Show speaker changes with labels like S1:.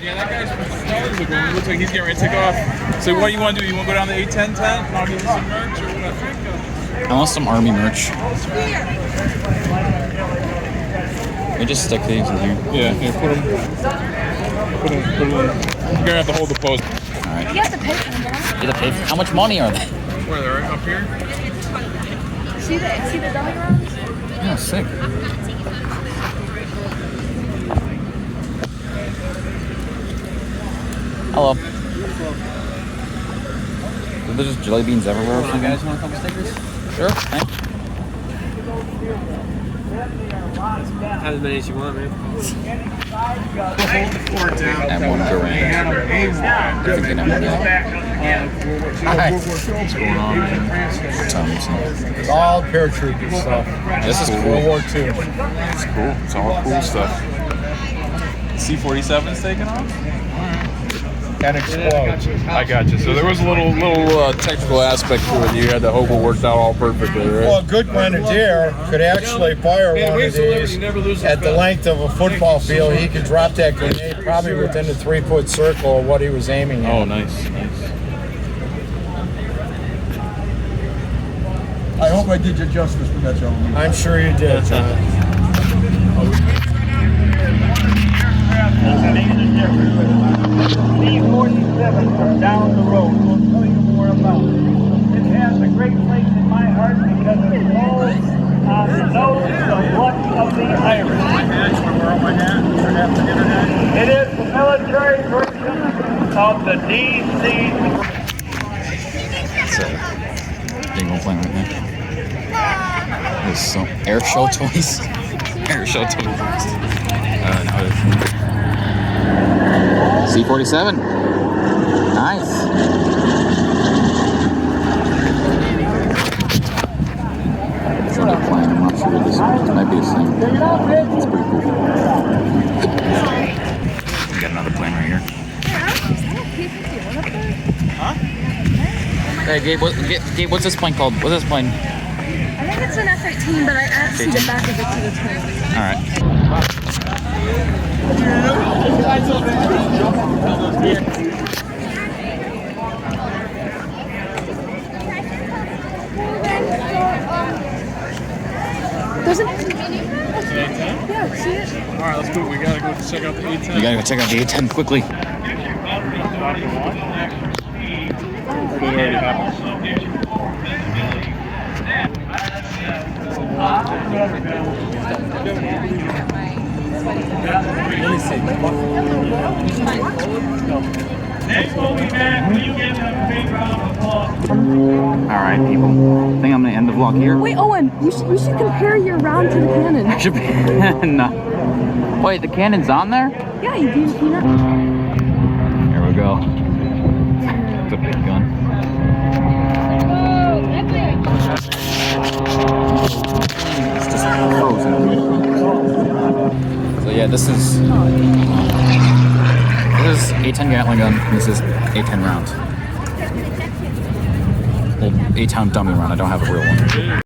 S1: Yeah, that guy's from Stars ago. He looks like he's getting ready to take off. So what do you want to do? You want to go down the 810 tent and I'll give you some merch or what?
S2: I want some army merch. We just stick these in here.
S1: Yeah, here, put them. You're gonna have to hold the post.
S2: All right.
S3: You have to pay for them.
S2: You have to pay for. How much money are they?
S1: Where they're up here?
S3: See the dummy rounds?
S2: Yeah, sick. Hello. Are there just jelly beans everywhere? You guys want a couple stickers? Sure. Thanks.
S4: Have as many as you want, man.
S2: And one Durant. I think they never know. Hi. What's going on, man?
S5: It's all paratrooper stuff.
S2: This is cool.
S5: World War II.
S1: It's cool. It's all cool stuff. C-47's taking off?
S5: That explodes.
S1: I got you. So there was a little technical aspect to it. You had the hobo worked out all perfectly, right?
S5: Well, a good grenadier could actually fire one of these at the length of a football field. He could drop that grenade probably within a 3-foot circle of what he was aiming at.
S1: Oh, nice.
S6: I hope I did you justice for that, gentleman.
S5: I'm sure you did, John.
S7: C-47 from down the road. We'll tell you more about it. It has a great place in my heart because it knows the blood of the Irish. It is the military version of the DC.
S2: It's a bingo playing right now. There's some air show toys. Air show toys. No, C-47. Nice. Sure they're playing. I'm not sure what this is. It might be the same. It's pretty cool. We got another plane right here.
S3: Huh?
S2: Hey, Gabe, what's this plane called? What's this plane?
S3: I think it's an F-18, but I have to see the back of it to the twin.
S2: All right.
S3: Doesn't it?
S1: It's an 810?
S3: Yeah, see it?
S1: All right, let's go. We gotta go check out the 810.
S2: We gotta go check out the 810 quickly.
S1: Or did it already happen?
S4: Let me see.
S7: Next will be back. Will you give them a big round of applause?
S2: All right, people. I think I'm gonna end the vlog here.
S3: Wait, Owen, you should compare your round to the cannon.
S2: Should be. No. Wait, the cannon's on there?
S3: Yeah, you do.
S2: Here we go. It's a big gun. It's just frozen. So yeah, this is 810 Gatling gun. This is 810 round. Well, 810 dummy round. I don't have a real one.